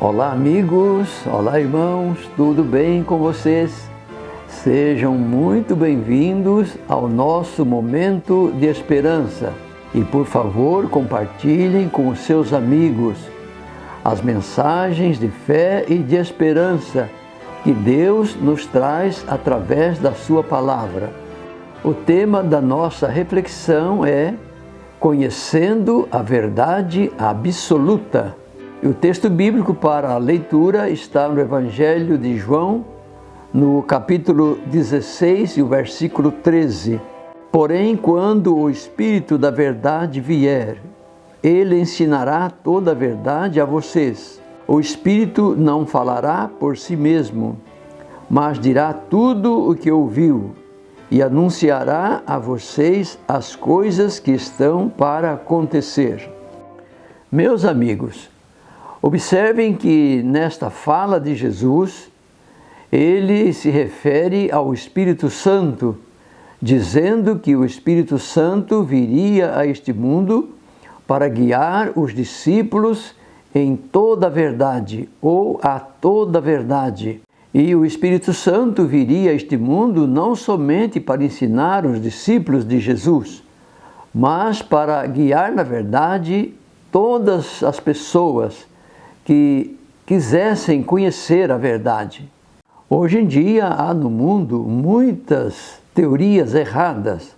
Olá amigos, olá irmãos, tudo bem com vocês? Sejam muito bem-vindos ao nosso momento de esperança e por favor compartilhem com os seus amigos as mensagens de fé e de esperança que Deus nos traz através da sua palavra. O tema da nossa reflexão é Conhecendo a Verdade Absoluta. E o texto bíblico para a leitura está no Evangelho de João, no capítulo 16 e o versículo 13. Porém, quando o Espírito da Verdade vier, Ele ensinará toda a verdade a vocês. O Espírito não falará por si mesmo, mas dirá tudo o que ouviu e anunciará a vocês as coisas que estão para acontecer. Meus amigos, observem que nesta fala de Jesus, ele se refere ao Espírito Santo, dizendo que o Espírito Santo viria a este mundo para guiar os discípulos em toda a verdade ou a toda a verdade. E o Espírito Santo viria a este mundo não somente para ensinar os discípulos de Jesus, mas para guiar na verdade todas as pessoas que quisessem conhecer a verdade. Hoje em dia há no mundo muitas teorias erradas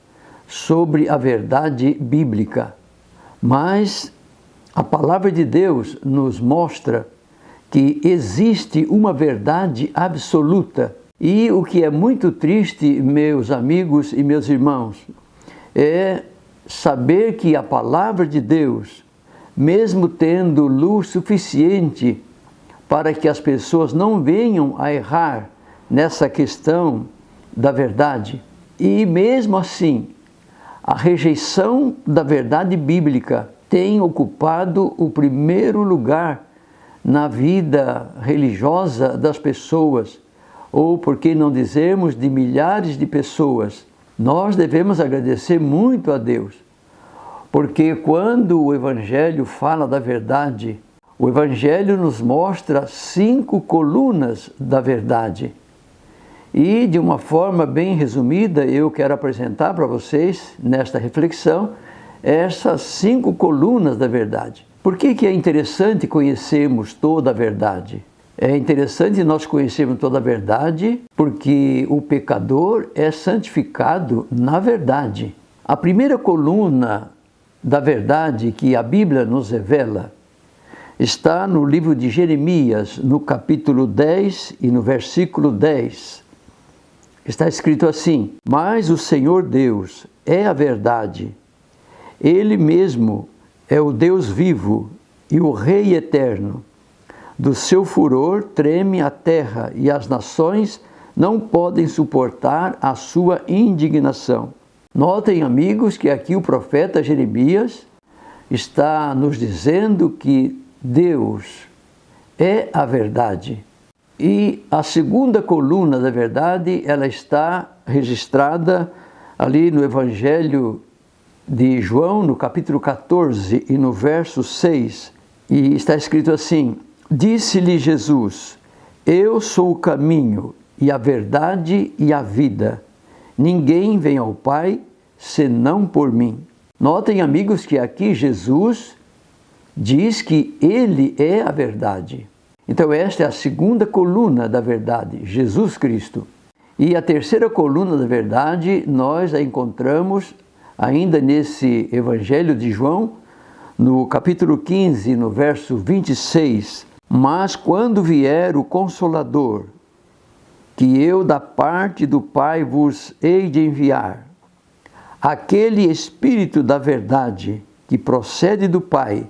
sobre a verdade bíblica, mas a palavra de Deus nos mostra que existe uma verdade absoluta. E o que é muito triste, meus amigos e meus irmãos, é saber que a palavra de Deus, mesmo tendo luz suficiente para que as pessoas não venham a errar nessa questão da verdade, e mesmo assim, a rejeição da verdade bíblica tem ocupado o primeiro lugar na vida religiosa das pessoas, ou por que não dizermos de milhares de pessoas. Nós devemos agradecer muito a Deus, porque quando o Evangelho fala da verdade, o Evangelho nos mostra 5 colunas da verdade. E de uma forma bem resumida, eu quero apresentar para vocês, nesta reflexão, essas 5 colunas da verdade. Por que é interessante conhecermos toda a verdade? É interessante nós conhecermos toda a verdade porque o pecador é santificado na verdade. A primeira coluna da verdade que a Bíblia nos revela está no livro de Jeremias, no capítulo 10 e no versículo 10. Está escrito assim: Mas o Senhor Deus é a verdade, Ele mesmo é o Deus vivo e o Rei eterno. Do seu furor treme a terra e as nações não podem suportar a sua indignação. Notem, amigos, que aqui o profeta Jeremias está nos dizendo que Deus é a verdade. E a segunda coluna da verdade, ela está registrada ali no Evangelho de João, no capítulo 14 e no verso 6. E está escrito assim: Disse-lhe Jesus: Eu sou o caminho e a verdade e a vida. Ninguém vem ao Pai senão por mim. Notem, amigos, que aqui Jesus diz que Ele é a verdade. Então esta é a segunda coluna da verdade, Jesus Cristo. E a terceira coluna da verdade nós a encontramos ainda nesse Evangelho de João, no capítulo 15, no verso 26. Mas quando vier o Consolador, que eu da parte do Pai vos hei de enviar, aquele Espírito da verdade que procede do Pai,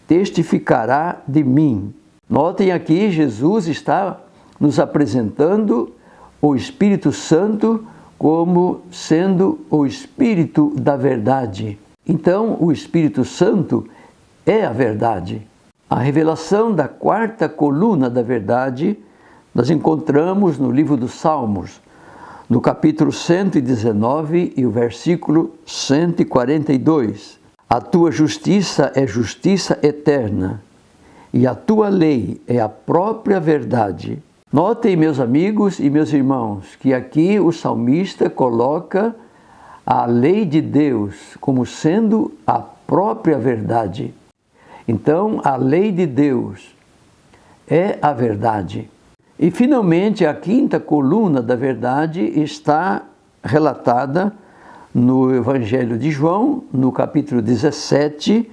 testificará de mim. Notem aqui, Jesus está nos apresentando o Espírito Santo como sendo o Espírito da verdade. Então, o Espírito Santo é a verdade. A revelação da quarta coluna da verdade nós encontramos no livro dos Salmos, no capítulo 119 e o versículo 142. A tua justiça é justiça eterna, e a tua lei é a própria verdade. Notem, meus amigos e meus irmãos, que aqui o salmista coloca a lei de Deus como sendo a própria verdade. Então, a lei de Deus é a verdade. E, finalmente, a quinta coluna da verdade está relatada no Evangelho de João, no capítulo 17,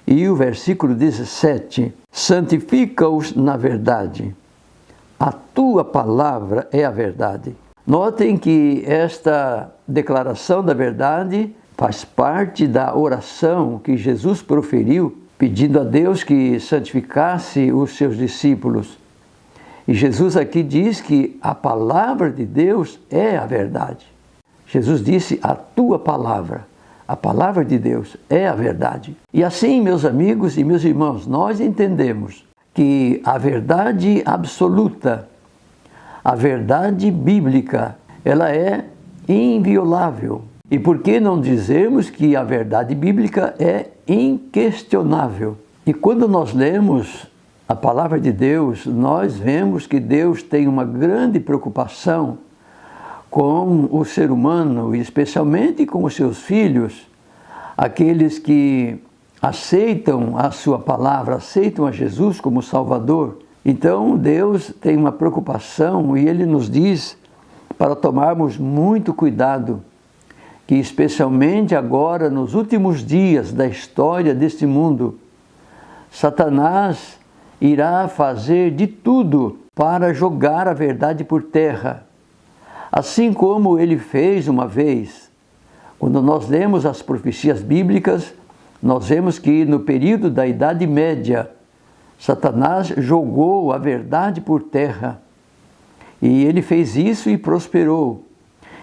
e o versículo 17. Santifica-os na verdade. A tua palavra é a verdade. Notem que esta declaração da verdade faz parte da oração que Jesus proferiu, pedindo a Deus que santificasse os seus discípulos. E Jesus aqui diz que a palavra de Deus é a verdade. Jesus disse, a tua palavra, a palavra de Deus é a verdade. E assim, meus amigos e meus irmãos, nós entendemos que a verdade absoluta, a verdade bíblica, ela é inviolável. E por que não dizermos que a verdade bíblica é inquestionável? E quando nós lemos a palavra de Deus, nós vemos que Deus tem uma grande preocupação com o ser humano, e especialmente com os seus filhos, aqueles que aceitam a sua palavra, aceitam a Jesus como Salvador. Então Deus tem uma preocupação e Ele nos diz para tomarmos muito cuidado, que especialmente agora, nos últimos dias da história deste mundo, Satanás irá fazer de tudo para jogar a verdade por terra. Assim como ele fez uma vez. Quando nós lemos as profecias bíblicas, nós vemos que no período da Idade Média, Satanás jogou a verdade por terra. E ele fez isso e prosperou.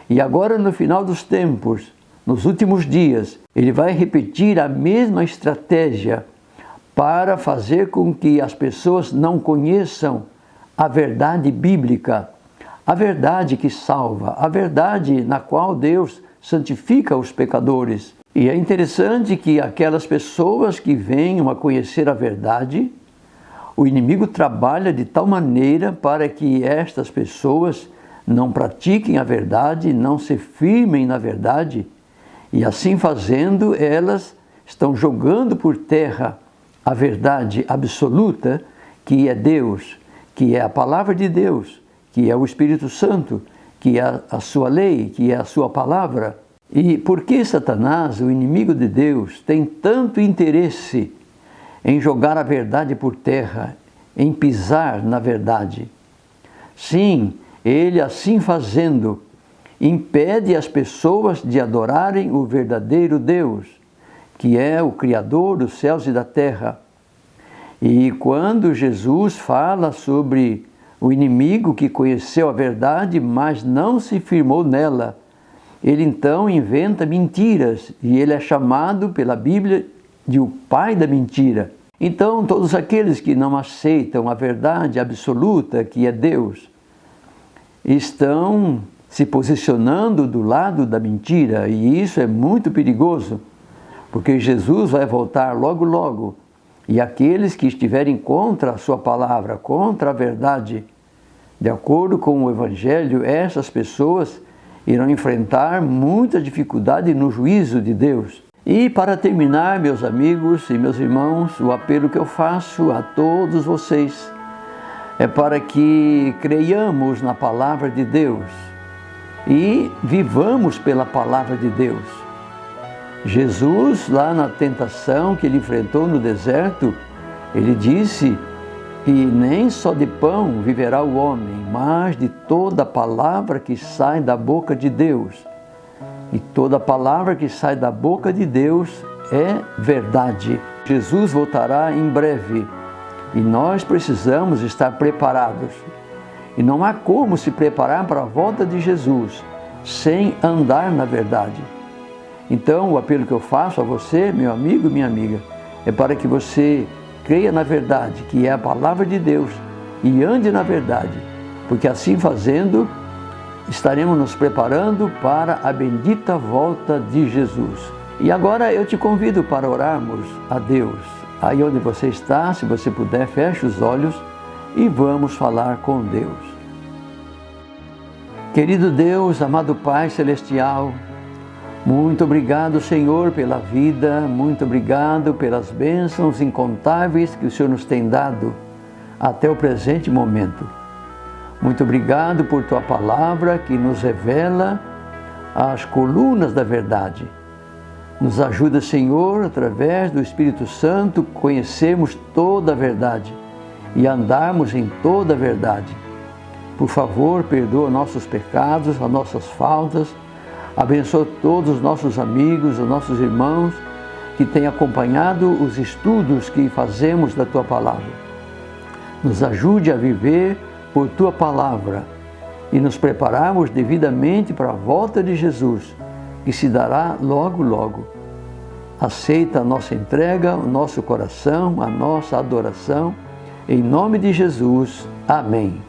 E agora, no final dos tempos, nos últimos dias, ele vai repetir a mesma estratégia para fazer com que as pessoas não conheçam a verdade bíblica, a verdade que salva, a verdade na qual Deus santifica os pecadores. E é interessante que aquelas pessoas que venham a conhecer a verdade, o inimigo trabalha de tal maneira para que estas pessoas não pratiquem a verdade, não se firmem na verdade, e assim fazendo, elas estão jogando por terra a verdade absoluta, que é Deus, que é a palavra de Deus, que é o Espírito Santo, que é a sua lei, que é a sua palavra. E por que Satanás, o inimigo de Deus, tem tanto interesse em jogar a verdade por terra, em pisar na verdade? Sim, ele, assim fazendo, impede as pessoas de adorarem o verdadeiro Deus, que é o Criador dos céus e da terra. E quando Jesus fala sobre o inimigo que conheceu a verdade, mas não se firmou nela, ele então inventa mentiras, e ele é chamado pela Bíblia de o pai da mentira. Então, todos aqueles que não aceitam a verdade absoluta, que é Deus, estão se posicionando do lado da mentira, e isso é muito perigoso, porque Jesus vai voltar logo, logo, e aqueles que estiverem contra a sua palavra, contra a verdade, de acordo com o Evangelho, essas pessoas irão enfrentar muita dificuldade no juízo de Deus. E para terminar, meus amigos e meus irmãos, o apelo que eu faço a todos vocês é para que creiamos na palavra de Deus e vivamos pela palavra de Deus. Jesus, lá na tentação que ele enfrentou no deserto, ele disse que nem só de pão viverá o homem, mas de toda palavra que sai da boca de Deus. E toda palavra que sai da boca de Deus é verdade. Jesus voltará em breve e nós precisamos estar preparados. E não há como se preparar para a volta de Jesus sem andar na verdade. Então, o apelo que eu faço a você, meu amigo e minha amiga, é para que você creia na verdade, que é a palavra de Deus, e ande na verdade, porque assim fazendo, estaremos nos preparando para a bendita volta de Jesus. E agora eu te convido para orarmos a Deus. Aí onde você está, se você puder, feche os olhos e vamos falar com Deus. Querido Deus, amado Pai Celestial, muito obrigado, Senhor, pela vida, muito obrigado pelas bênçãos incontáveis que o Senhor nos tem dado até o presente momento. Muito obrigado por Tua palavra que nos revela as colunas da verdade. Nos ajuda, Senhor, através do Espírito Santo, conhecermos toda a verdade e andarmos em toda a verdade. Por favor, perdoa nossos pecados, as nossas faltas, abençoa todos os nossos amigos, os nossos irmãos que têm acompanhado os estudos que fazemos da Tua palavra. Nos ajude a viver por Tua palavra e nos prepararmos devidamente para a volta de Jesus, que se dará logo, logo. Aceita a nossa entrega, o nosso coração, a nossa adoração. Em nome de Jesus. Amém.